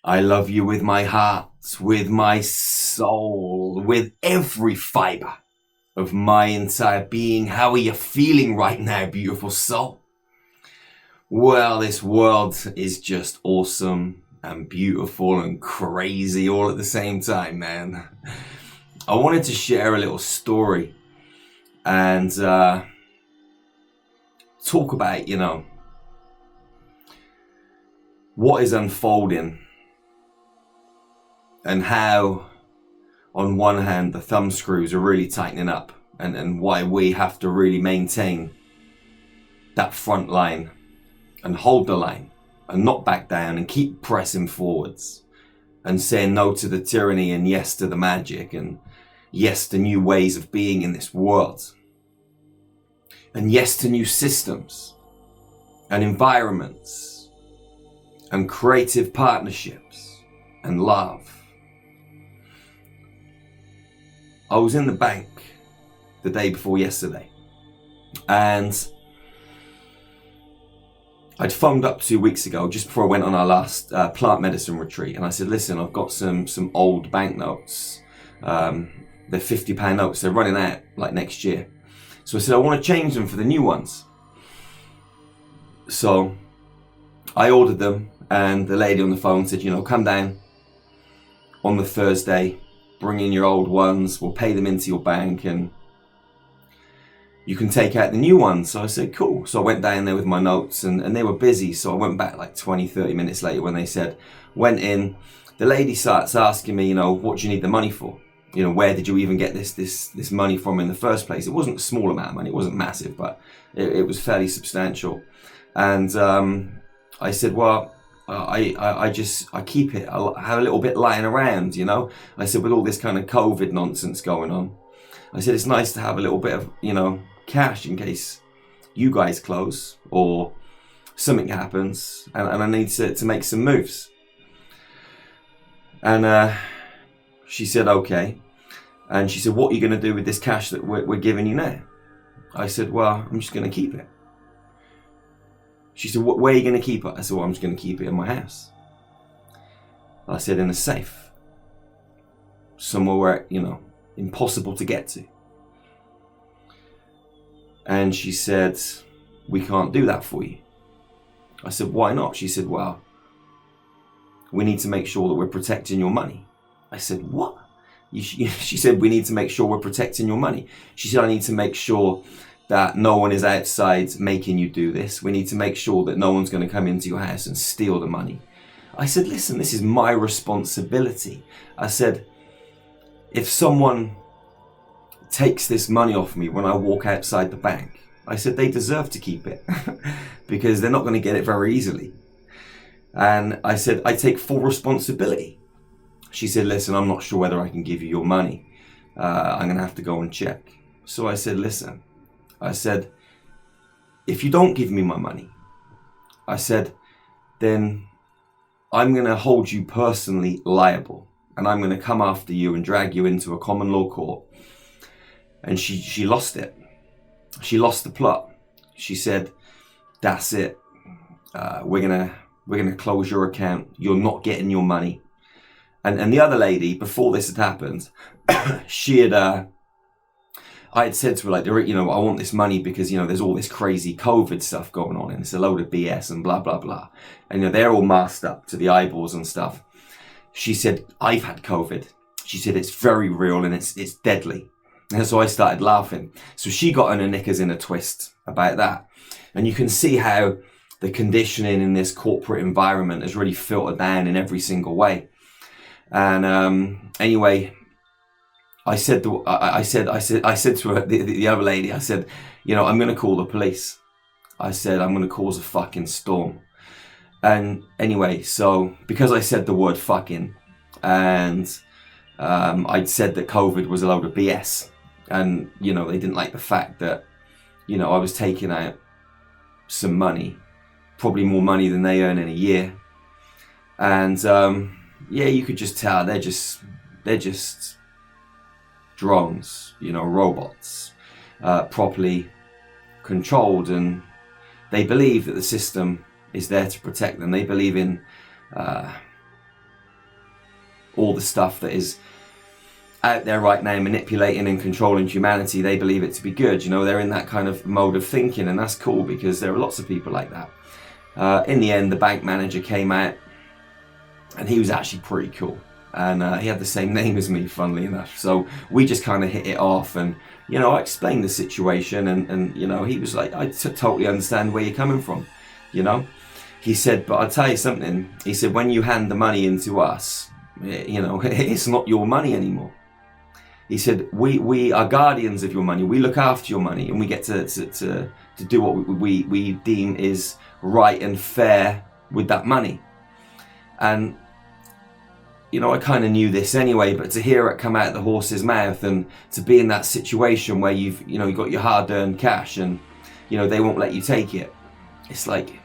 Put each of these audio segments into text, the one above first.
I love you with my heart, with my soul, with every fiber of my entire being. How are you feeling right now, beautiful soul? Well, this world is just awesome and beautiful and crazy all at the same time, man. I wanted to share a little story and talk about, what is unfolding and how, on one hand, the thumb screws are really tightening up and why we have to really maintain that front line and hold the line and not back down and keep pressing forwards and saying no to the tyranny and yes to the magic and yes to new ways of being in this world and yes to new systems and environments and creative partnerships and love. I was in the bank the day before yesterday and I'd phoned up 2 weeks ago, just before I went on our last plant medicine retreat, and I said, listen, I've got some old banknotes. They're £50 notes, they're running out like next year. So I said, I want to change them for the new ones. So I ordered them, and the lady on the phone said, come down on the Thursday, bring in your old ones, we'll pay them into your bank, and you can take out the new ones. So I said, cool. So I went down there with my notes and they were busy. So I went back like 20, 30 minutes later when they said, went in, the lady starts asking me, what do you need the money for? Where did you even get this money from in the first place? It wasn't a small amount of money. It wasn't massive, but it was fairly substantial. And I said, well, I keep it. I have a little bit lying around, I said, with all this kind of COVID nonsense going on, I said, it's nice to have a little bit of, cash in case you guys close or something happens and I need to make some moves. And she said, okay. And she said, what are you going to do with this cash that we're giving you now? I said, well, I'm just going to keep it. She said, where are you going to keep it? I said, well, I'm just going to keep it in my house. I said, in a safe. Somewhere where, impossible to get to. And she said, we can't do that for you. I said, why not? She said, well, we need to make sure that we're protecting your money. I said, what? She said, we need to make sure we're protecting your money. She said, I need to make sure that no one is outside making you do this. We need to make sure that no one's going to come into your house and steal the money. I said, listen, this is my responsibility. I said, if someone takes this money off me when I walk outside the bank, I said, they deserve to keep it because they're not going to get it very easily. And I said, I take full responsibility. She said, listen, I'm not sure whether I can give you your money. I'm going to have to go and check. So I said, listen, I said, if you don't give me my money, I said, then I'm going to hold you personally liable. And I'm going to come after you and drag you into a common law court. And she lost it. She lost the plot. She said, that's it. We're gonna close your account. You're not getting your money. And the other lady, before this had happened, I had said to her, like, I want this money because, there's all this crazy COVID stuff going on and it's a load of BS and blah, blah, blah. And, they're all masked up to the eyeballs and stuff. She said, I've had COVID. She said, it's very real and it's deadly. And so I started laughing. So she got on her knickers in a twist about that. And you can see how the conditioning in this corporate environment has really filtered down in every single way. And anyway, I said to her, the other lady, I said, I'm going to call the police. I said, I'm going to cause a fucking storm. And anyway, so because I said the word fucking and I'd said that COVID was a load of BS. And, they didn't like the fact that, I was taking out some money, probably more money than they earn in a year. And, you could just tell they're just drones, robots, properly controlled. And they believe that the system is there to protect them. They believe in all the stuff that is out there right now manipulating and controlling humanity, they believe it to be good. You know, they're in that kind of mode of thinking, and that's cool because there are lots of people like that. In the end, the bank manager came out, and he was actually pretty cool. And he had the same name as me, funnily enough. So we just kind of hit it off, and, you know, I explained the situation, and you know, he was like, I totally understand where you're coming from, you know. He said, but I'll tell you something. He said, when you hand the money into us, you know, it's not your money anymore. He said, we are guardians of your money. We look after your money, and we get to do what we deem is right and fair with that money. And, you know, I kind of knew this anyway, but to hear it come out of the horse's mouth, and to be in that situation where you've got your hard-earned cash, and, you know, they won't let you take it. It's like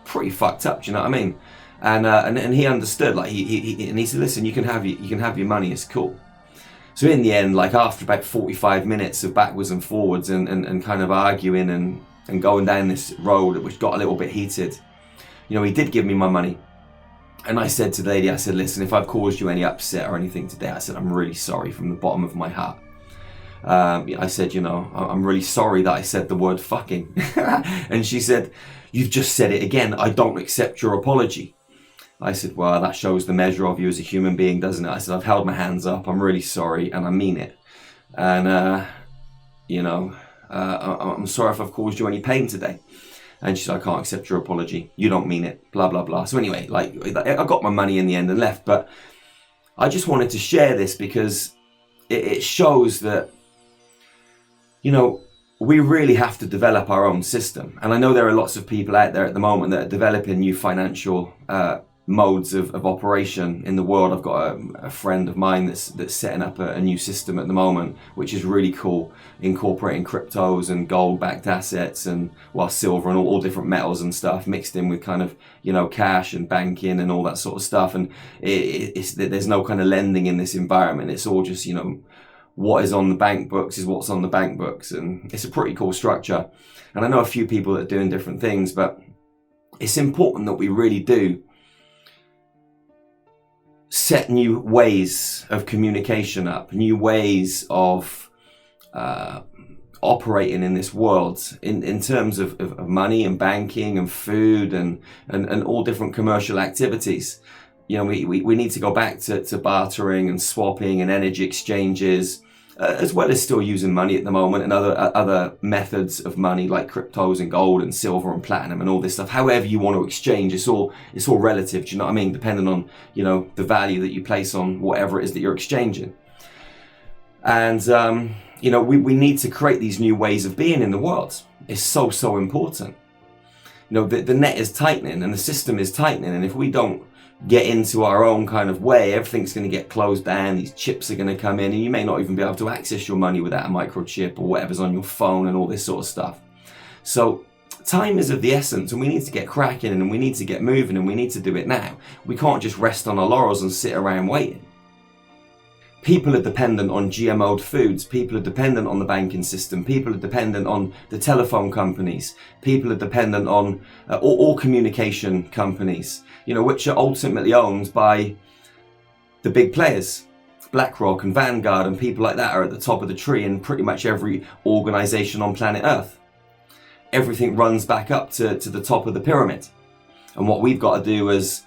pretty fucked up. Do you know what I mean? And he understood. Like he said, listen, you can have your money. It's cool. So in the end, like after about 45 minutes of backwards and forwards and kind of arguing and going down this road, which got a little bit heated, you know, he did give me my money. And I said to the lady, I said, listen, if I've caused you any upset or anything today, I said, I'm really sorry from the bottom of my heart. I said, you know, I'm really sorry that I said the word fucking. And she said, you've just said it again. I don't accept your apology. I said, well, that shows the measure of you as a human being, doesn't it? I said, I've held my hands up. I'm really sorry, and I mean it. And, you know, I'm sorry if I've caused you any pain today. And she said, I can't accept your apology. You don't mean it, blah, blah, blah. So anyway, like, I got my money in the end and left. But I just wanted to share this because it shows that, you know, we really have to develop our own system. And I know there are lots of people out there at the moment that are developing new financial modes of operation in the world. I've got a friend of mine that's setting up a new system at the moment, which is really cool, incorporating cryptos and gold-backed assets and, well, silver and all different metals and stuff mixed in with kind of, you know, cash and banking and all that sort of stuff. And there's no kind of lending in this environment. It's all just, you know, what is on the bank books is what's on the bank books, and it's a pretty cool structure. And I know a few people that are doing different things, but it's important that we really do set new ways of communication up, new ways of operating in this world in terms of money and banking and food and all different commercial activities. You know, we need to go back to bartering and swapping and energy exchanges, as well as still using money at the moment and other methods of money like cryptos and gold and silver and platinum and all this stuff. However you want to exchange, it's all relative. Do you know what I mean? Depending on, you know, the value that you place on whatever it is that you're exchanging. And you know, we need to create these new ways of being in the world. It's so important. You know, the net is tightening and the system is tightening, and if we don't get into our own kind of way, everything's going to get closed down. These chips are going to come in, and you may not even be able to access your money without a microchip or whatever's on your phone and all this sort of stuff. So time is of the essence, and we need to get cracking, and we need to get moving, and we need to do it now. We can't just rest on our laurels and sit around waiting. People are dependent on GMO'd foods. People are dependent on the banking system. People are dependent on the telephone companies. People are dependent on all communication companies, you know, which are ultimately owned by the big players. BlackRock and Vanguard and people like that are at the top of the tree in pretty much every organization on planet Earth. Everything runs back up to the top of the pyramid. And what we've got to do as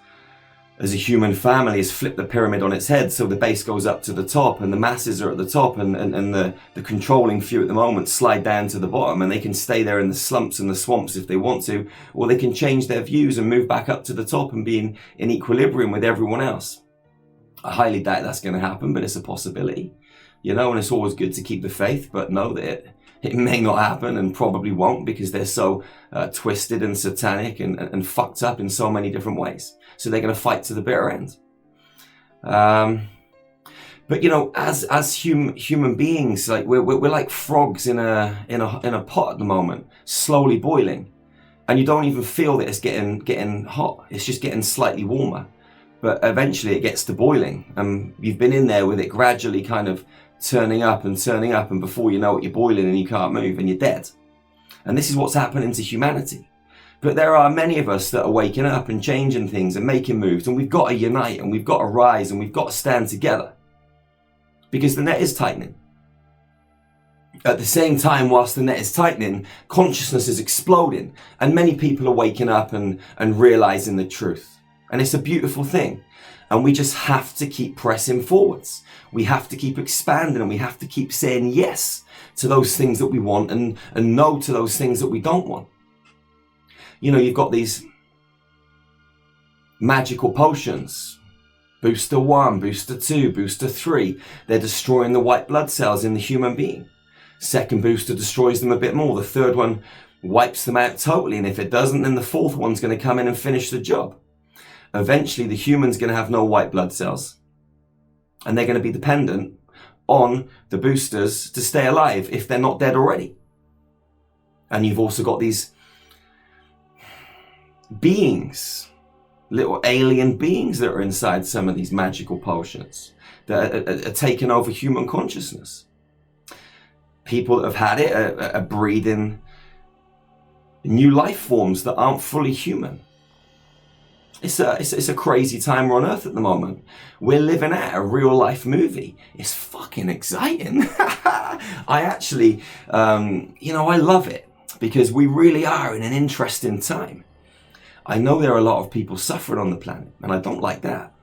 a human family is flip the pyramid on its head so the base goes up to the top and the masses are at the top, and the controlling few at the moment slide down to the bottom, and they can stay there in the slumps and the swamps if they want to, or they can change their views and move back up to the top and be in equilibrium with everyone else. I highly doubt that's going to happen, but it's a possibility, you know, and it's always good to keep the faith, but know that it may not happen and probably won't, because they're so twisted and satanic and fucked up in so many different ways. So they're going to fight to the bitter end. But you know, as human beings, like we're like frogs in a pot at the moment, slowly boiling, and you don't even feel that it's getting hot. It's just getting slightly warmer, but eventually it gets to boiling, and you've been in there with it gradually kind of turning up, and before you know it, you're boiling and you can't move and you're dead. And this is what's happening to humanity. But there are many of us that are waking up and changing things and making moves, and we've got to unite and we've got to rise and we've got to stand together because the net is tightening. At the same time, whilst the net is tightening, consciousness is exploding and many people are waking up and realizing the truth. And it's a beautiful thing. And we just have to keep pressing forwards. We have to keep expanding and we have to keep saying yes to those things that we want and no to those things that we don't want. You know, you've got these magical potions. Booster 1, booster 2, booster 3. They're destroying the white blood cells in the human being. Second booster destroys them a bit more. The third one wipes them out totally. And if it doesn't, then the fourth one's going to come in and finish the job. Eventually, the human's going to have no white blood cells. And they're going to be dependent on the boosters to stay alive if they're not dead already. And you've also got these beings, little alien beings that are inside some of these magical potions that are taking over human consciousness. People that have had it are breeding new life forms that aren't fully human. It's a crazy time we're on Earth at the moment. We're living out a real life movie. It's fucking exciting. I actually, I love it because we really are in an interesting time. I know there are a lot of people suffering on the planet and I don't like that.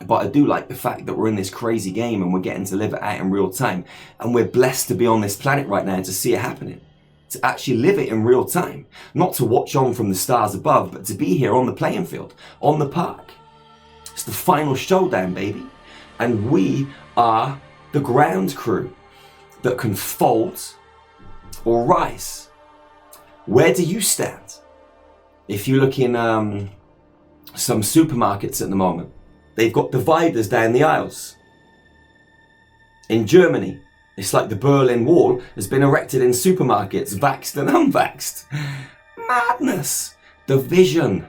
But I do like the fact that we're in this crazy game and we're getting to live it out in real time. And we're blessed to be on this planet right now to see it happening. To actually live it in real time. Not to watch on from the stars above, but to be here on the playing field, on the park. It's the final showdown, baby. And we are the ground crew that can fold or rise. Where do you stand? If you look in some supermarkets at the moment, they've got dividers down the aisles. In Germany, it's like the Berlin Wall has been erected in supermarkets, vaxxed and unvaxxed. Madness. Division.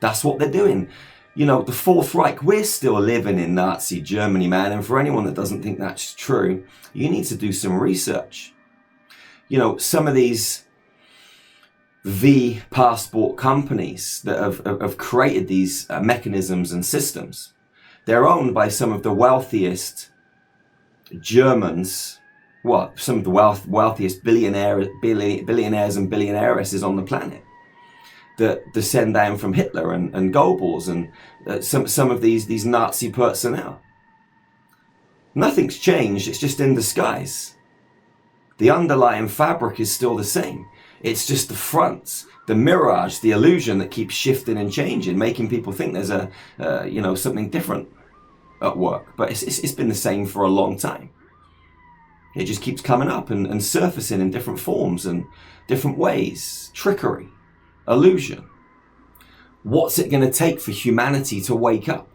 That's what they're doing. You know, the Fourth Reich, we're still living in Nazi Germany, man. And for anyone that doesn't think that's true, you need to do some research. You know, some of these passport companies that have created these mechanisms and systems, they're owned by some of the wealthiest Germans, some of the wealthiest billionaires and billionairesses on the planet that descend down from Hitler and Goebbels and some of these Nazi personnel. Nothing's changed, it's just in disguise. The underlying fabric is still the same. It's just the front, the mirage, the illusion that keeps shifting and changing, making people think there's something different at work. But it's been the same for a long time. It just keeps coming up and surfacing in different forms and different ways. Trickery, illusion. What's it going to take for humanity to wake up?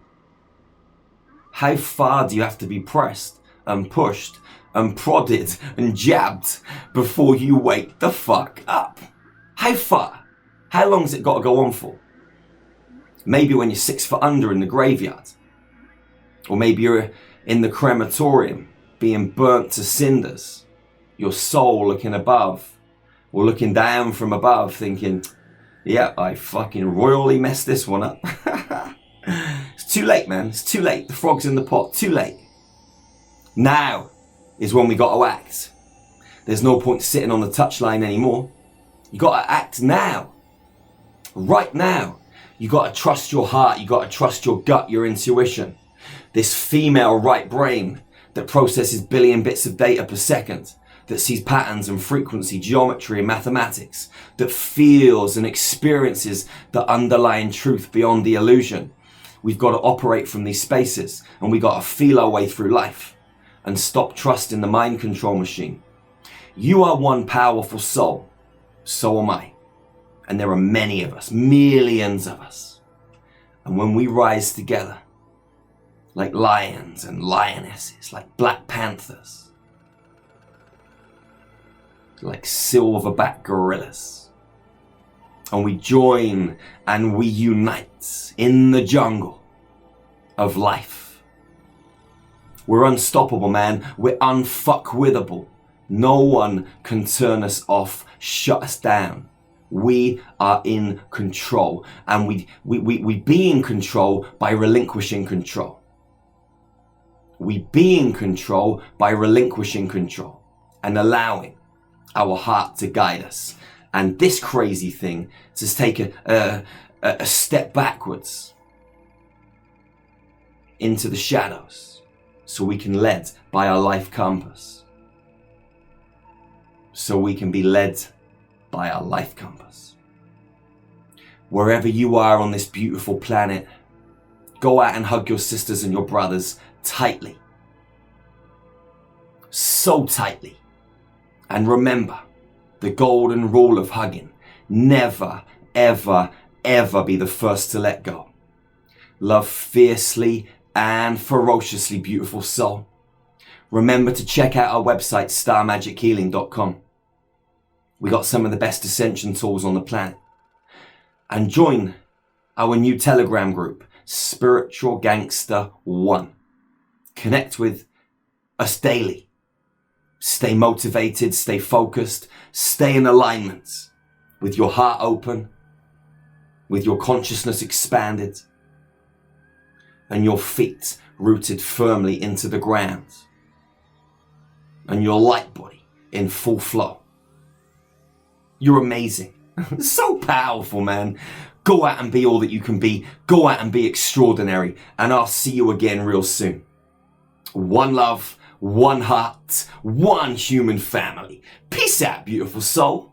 How far do you have to be pressed and pushed and prodded and jabbed before you wake the fuck up? How far? How long's it got to go on for? Maybe when you're 6 foot under in the graveyard. Or maybe you're in the crematorium being burnt to cinders. Your soul looking above or looking down from above thinking, yeah, I fucking royally messed this one up. It's too late, man. It's too late. The frog's in the pot. Too late. Now is when we got to act. There's no point sitting on the touchline anymore. You got to act now. Right now. You got to trust your heart. You got to trust your gut, your intuition. This female right brain that processes billion bits of data per second, that sees patterns and frequency, geometry and mathematics, that feels and experiences the underlying truth beyond the illusion. We've got to operate from these spaces and we got to feel our way through life and stop trusting the mind control machine. You are one powerful soul. So am I. And there are many of us, millions of us. And when we rise together, like lions and lionesses, like black panthers, like silverback gorillas, and we join and we unite in the jungle of life, we're unstoppable, man. We're unfuckwithable. No one can turn us off, shut us down. We are in control, and we be in control by relinquishing control. We be in control by relinquishing control and allowing our heart to guide us. And this crazy thing to take a step backwards into the shadows so we can lead by our life compass. So we can be led by our life compass. Wherever you are on this beautiful planet, go out and hug your sisters and your brothers tightly. So tightly. And remember the golden rule of hugging. Never, ever, ever be the first to let go. Love fiercely and ferociously, beautiful soul. Remember to check out our website, starmagichealing.com. We got some of the best ascension tools on the planet. And join our new Telegram group, Spiritual Gangster 1. Connect with us daily. Stay motivated, stay focused, stay in alignment with your heart open, with your consciousness expanded, and your feet rooted firmly into the ground, and your light body in full flow. You're amazing. So powerful, man. Go out and be all that you can be. Go out and be extraordinary. And I'll see you again real soon. One love, one heart, one human family. Peace out, beautiful soul.